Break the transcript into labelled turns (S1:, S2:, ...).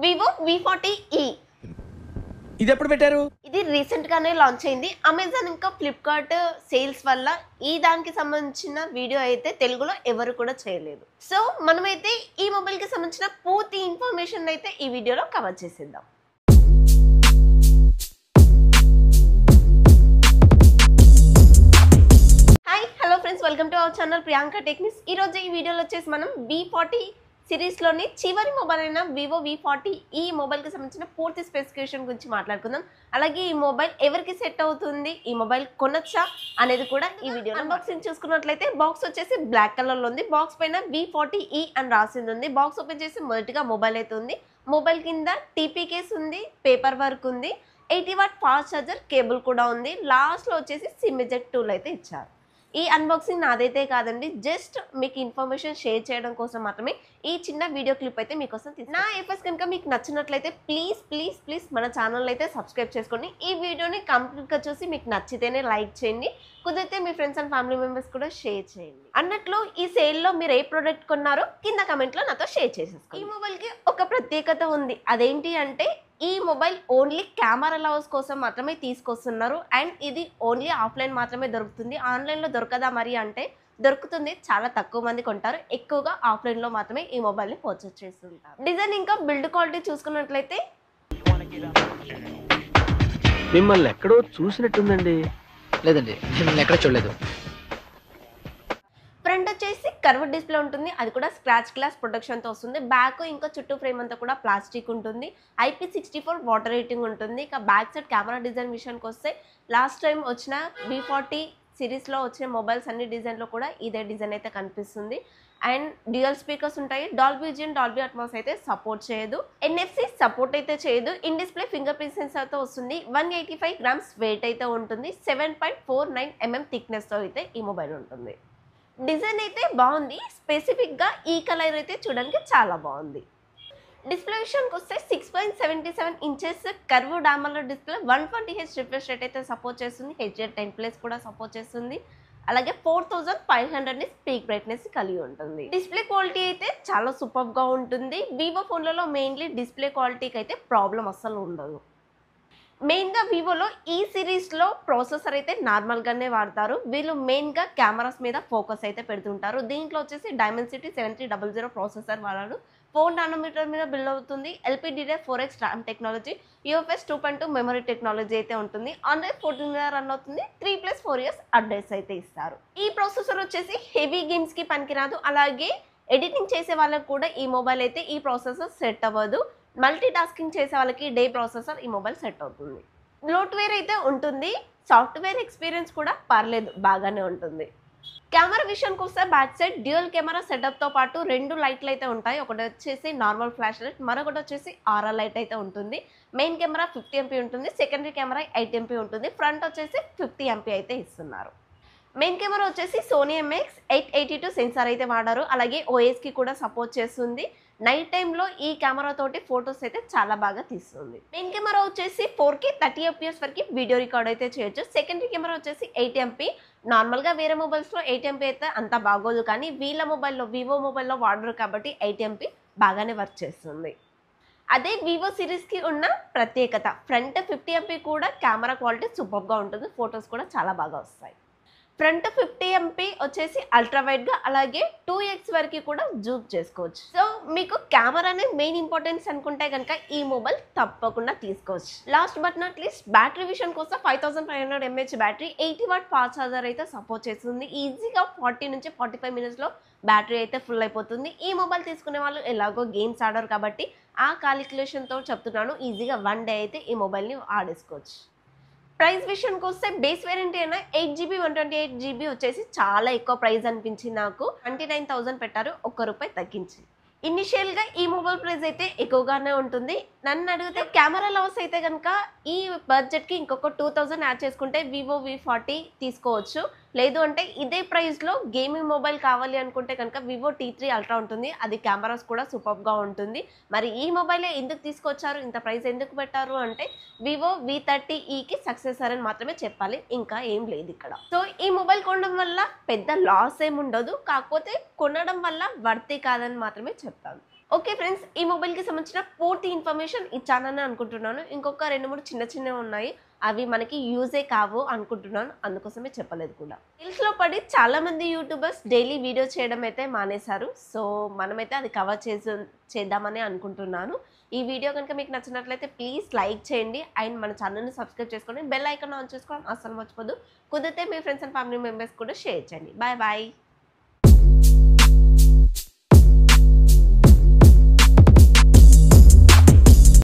S1: Vivo V40e
S2: ఇది ఎప్పుడు పెట్టారు?
S1: ఇది రీసెంట్ గానే లాంచ్ అయింది. అమెజాన్ ఇంకా ఫ్లిప్కార్ట్ సేల్స్ వల్ల ఈ దానికి సంబంధించిన వీడియో అయితే తెలుగులో ఎవరు కూడా చేయలేదు. సో మనమైతే ఈ మొబైల్ కి సంబంధించిన పూర్తి ఇన్ఫర్మేషన్ అయితే ఈ వీడియోలో కవర్ చేసేద్దాం. Hi hello friends, welcome to our channel Priyanka techniques. ఈ రోజు ఈ వీడియోలో వచ్చేసి మనం V40 సిరీస్లోని చివరి మొబైల్ అయిన వివో V40e మొబైల్కి సంబంధించిన పూర్తి స్పెసిఫికేషన్ గురించి మాట్లాడుకుందాం. అలాగే ఈ మొబైల్ ఎవరికి సెట్ అవుతుంది, ఈ మొబైల్ కొనొచ్చా అనేది కూడా ఈ వీడియో. అన్బాక్సింగ్ చూసుకున్నట్లయితే బాక్స్ వచ్చేసి బ్లాక్ కలర్లో ఉంది. బాక్స్ పైన V40e అని రాసింది ఉంది. బాక్స్ ఓపెన్ చేసి మొదటిగా మొబైల్ అయితే ఉంది. మొబైల్ కింద టీపీ కేస్ ఉంది, పేపర్ వర్క్ ఉంది, 80 వాట్ ఫాస్ట్ ఛార్జర్ కేబుల్ కూడా ఉంది. లాస్ట్లో వచ్చేసి సిమ్ ఎజెక్ట్ టూల్ అయితే ఇచ్చారు. ఈ అన్బాక్సింగ్ నాదైతే కాదండి, జస్ట్ మీకు ఇన్ఫర్మేషన్ షేర్ చేయడం కోసం మాత్రమే ఈ చిన్న వీడియో క్లిప్ అయితే మీకోసం నా ఎఫ్ఎస్ కనుక మీకు నచ్చినట్లయితే ప్లీజ్ ప్లీజ్ ప్లీజ్ మన ఛానల్ అయితే సబ్స్క్రైబ్ చేసుకోండి. ఈ వీడియోని కంప్లీట్గా చూసి మీకు నచ్చితేనే లైక్ చేయండి, కుదిరితే మీ ఫ్రెండ్స్ అండ్ ఫ్యామిలీ మెంబర్స్ కూడా షేర్ చేయండి. అన్నట్లు ఈ సేల్లో మీరు ఏ ప్రోడక్ట్ కొన్నారో కింద కమెంట్లో నాతో షేర్ చేసేసుకోండి. ఈ మొబైల్కి ఒక ప్రత్యేకత ఉంది. అదేంటి అంటే ఈ మొబైల్ ఓన్లీ కెమెరా లవర్స్ కోసం మాత్రమే తీసుకొస్తున్నారు. అండ్ ఇది ఓన్లీ ఆఫ్లైన్ మాత్రమే దొరుకుతుంది. ఆన్లైన్లో దొరకదా మరి అంటే దొరుకుతుంది. చాలా తక్కువ మంది కొంటారు. ఎక్కువగా ఆఫ్లైన్లో మాత్రమే ఈ మొబైల్ని పర్చేస్ చేస్తుంటారు. డిజైన్ ఇంకా బిల్డ్ క్వాలిటీ చూసుకున్నట్లయితే
S2: మిమ్మల్ని ఎక్కడో చూసినట్టుందండి.
S3: లేదండి, నేను ఎక్కడ చూడలేదు.
S1: ఫ్రంట్ వచ్చేసి కర్వ్ డిస్ప్లే ఉంటుంది. అది కూడా స్క్రాచ్ గ్లాస్ ప్రొటెక్షన్తో వస్తుంది. బ్యాక్ ఇంకా చుట్టూ ఫ్రేమ్ అంతా కూడా ప్లాస్టిక్ ఉంటుంది. IP64 వాటర్ రేటింగ్ ఉంటుంది. ఇక బ్యాక్ సైడ్ కెమెరా డిజైన్ విషయానికి వస్తే లాస్ట్ టైం వచ్చిన V40 సిరీస్లో వచ్చిన మొబైల్స్ అన్ని డిజైన్లో కూడా ఇదే డిజైన్ అయితే కనిపిస్తుంది. అండ్ డ్యూయల్ స్పీకర్స్ ఉంటాయి. డాల్బీ విజన్, డాల్బీ అట్మాస్ అయితే సపోర్ట్ చేయదు. NFC సపోర్ట్ అయితే చేయదు. ఇన్ డిస్ప్లే ఫింగర్ ప్రింట్ సెన్సార్తో వస్తుంది. 185 గ్రామ్స్ వెయిట్ అయితే ఉంటుంది. 7.49 mm థిక్నెస్తో అయితే ఈ మొబైల్ ఉంటుంది. డిజైన్ అయితే బాగుంది. స్పెసిఫిక్గా ఈ కలర్ అయితే చూడడానికి చాలా బాగుంది. డిస్ప్లే విషయానికి వస్తే 6.77 ఇంచెస్ కర్వ్ డామలర్ డిస్ప్లే, 120Hz రిఫ్రెష్ రేట్ అయితే సపోర్ట్ చేస్తుంది. HDR10+ కూడా సపోర్ట్ చేస్తుంది. అలాగే 4500 స్పీక్ బ్రైట్నెస్ కలిగి ఉంటుంది. డిస్ప్లే క్వాలిటీ అయితే చాలా సూపర్గా ఉంటుంది. వివో ఫోన్లలో మెయిన్లీ డిస్ప్లే క్వాలిటీకి అయితే ప్రాబ్లం అస్సలు ఉండదు. మెయిన్గా వివోలో ఈ సిరీస్లో ప్రాసెసర్ అయితే నార్మల్గానే వాడతారు. వీళ్ళు మెయిన్గా కెమెరాస్ మీద ఫోకస్ అయితే పెడుతుంటారు. దీంట్లో వచ్చేసి డైమెన్సిటీ 7300 ప్రాసెసర్ వాడారు. 4 nm మీద బిల్డ్ అవుతుంది. LPDDR4X RAM technology, UFS 2.2 memory technology అయితే ఉంటుంది. Android 14 మీద రన్ అవుతుంది. 3+4 years అప్డేట్స్ అయితే ఇస్తారు. ఈ ప్రాసెసర్ వచ్చేసి హెవీ గేమ్స్కి పనికిరాదు. అలాగే ఎడిటింగ్ చేసే వాళ్ళకి కూడా ఈ మొబైల్ అయితే ఈ ప్రాసెసర్ సెట్ అవ్వదు. మల్టీ టాస్కింగ్ చేసే వాళ్ళకి డే ప్రాసెసర్ ఈ మొబైల్ సెట్ అవుతుంది. బ్లోట్వేర్ అయితే ఉంటుంది. సాఫ్ట్వేర్ ఎక్స్పీరియన్స్ కూడా పర్లేదు, బాగానే ఉంటుంది. కెమెరా విషయానికి వస్తే బ్యాక్ సైడ్ డ్యూయల్ కెమెరా సెటప్తో పాటు 2 లైట్లు అయితే ఉంటాయి. ఒకటి వచ్చేసి నార్మల్ ఫ్లాష్ లైట్, మరొకటి వచ్చేసి RR లైట్ అయితే ఉంటుంది. మెయిన్ కెమెరా 50 MP ఉంటుంది. సెకండరీ కెమెరా 8 MP ఉంటుంది. ఫ్రంట్ వచ్చేసి 50 MP అయితే ఇస్తున్నారు. మెయిన్ కెమెరా వచ్చేసి సోనీ MX882 సెన్సార్ అయితే వాడారు. అలాగే OSకి కూడా సపోర్ట్ చేస్తుంది. నైట్ టైంలో ఈ కెమెరా తోటి ఫొటోస్ అయితే చాలా బాగా తీస్తుంది. మెయిన్ కెమెరా వచ్చేసి 4K 30 FPS వరకు వీడియో రికార్డ్ అయితే చేయొచ్చు. సెకండరీ కెమెరా వచ్చేసి 8 MP. నార్మల్గా వేరే మొబైల్స్లో 8 MP అయితే అంత బాగోదు, కానీ వీళ్ళ మొబైల్లో వివో మొబైల్లో వాడరు కాబట్టి 8 MP బాగానే వర్క్ చేస్తుంది. అదే వివో సిరీస్కి ఉన్న ప్రత్యేకత, ఫ్రంట్ 50 MP కూడా కెమెరా క్వాలిటీ సూపర్గా ఉంటుంది. ఫొటోస్ కూడా చాలా బాగా వస్తాయి. ఫ్రంట్ 50 MP వచ్చేసి అల్ట్రా వైడ్గా, అలాగే 2x వరకు కూడా జూమ్ చేసుకోవచ్చు. సో మీకు కెమెరానే మెయిన్ ఇంపార్టెన్స్ అనుకుంటే కనుక ఈ మొబైల్ తప్పకుండా తీసుకోవచ్చు. Last but not least battery విషయం కోసం 5500 mAh battery, 80 watt fast charger అయితే సపోర్ట్ చేస్తుంది. ఈజీగా 40 నుంచి 45 మినిట్స్లో బ్యాటరీ అయితే ఫుల్ అయిపోతుంది. ఈ మొబైల్ తీసుకునే వాళ్ళు ఎలాగో గేమ్స్ ఆడరు కాబట్టి ఆ కాలిక్యులేషన్తో చెప్తున్నాను, ఈజీగా 1 డే అయితే ఈ మొబైల్ని ఆడేసుకోవచ్చు. ప్రైస్ విషయానికి వస్తే బేస్ వేరియంట్ అయినా 8GB 128GB వచ్చేసి చాలా ఎక్కువ ప్రైస్ అనిపించింది నాకు. 29,000 పెట్టారు, ₹1 తగ్గించి. ఇనిషియల్గా ఈ మొబైల్ ప్రైస్ అయితే ఎక్కువగానే ఉంటుంది. నన్ను అడిగితే కెమెరా లవర్స్ అయితే కనుక ఈ బడ్జెట్కి ఇంకొక 2000 యాడ్ చేసుకుంటే వివో V40 తీసుకోవచ్చు. లేదు అంటే ఇదే ప్రైస్లో గేమింగ్ మొబైల్ కావాలి అనుకుంటే కనుక వివో T3 అల్ట్రా ఉంటుంది. అది కెమెరాస్ కూడా సూపర్గా ఉంటుంది. మరి ఈ మొబైలే ఎందుకు తీసుకొచ్చారు, ఇంత ప్రైస్ ఎందుకు పెట్టారు అంటే వివో V30eకి సక్సెసర్ అని మాత్రమే చెప్పాలి, ఇంకా ఏం లేదు ఇక్కడ. సో ఈ మొబైల్ కొనడం వల్ల పెద్ద లాస్ ఏమి ఉండదు, కాకపోతే కొనడం వల్ల వర్తీ కాదని మాత్రమే చెప్తాను. ఓకే ఫ్రెండ్స్, ఈ మొబైల్కి సంబంధించిన పూర్తి ఇన్ఫర్మేషన్ ఇచ్చానని అనుకుంటున్నాను. ఇంకొక 2, 3 చిన్నవి ఉన్నాయి. అవి మనకి యూజే కావు అనుకుంటున్నాను. అందుకోసమే చెప్పలేదు కూడా. రీల్స్లో పడి చాలామంది యూట్యూబర్స్ డైలీ వీడియో చేయడం అయితే మానేశారు. సో మనమైతే అది కవర్ చేద్దామని అనుకుంటున్నాను. ఈ వీడియో కనుక మీకు నచ్చినట్లయితే ప్లీజ్ లైక్ చేయండి అండ్ మన ఛానల్ని సబ్స్క్రైబ్ చేసుకోండి. బెల్ ఐకాన్ ఆన్ చేసుకోవడం అస్సలు మర్చిపోదు. కుదిరితే మీ ఫ్రెండ్స్ అండ్ ఫ్యామిలీ మెంబర్స్ కూడా షేర్ చేయండి. Bye bye.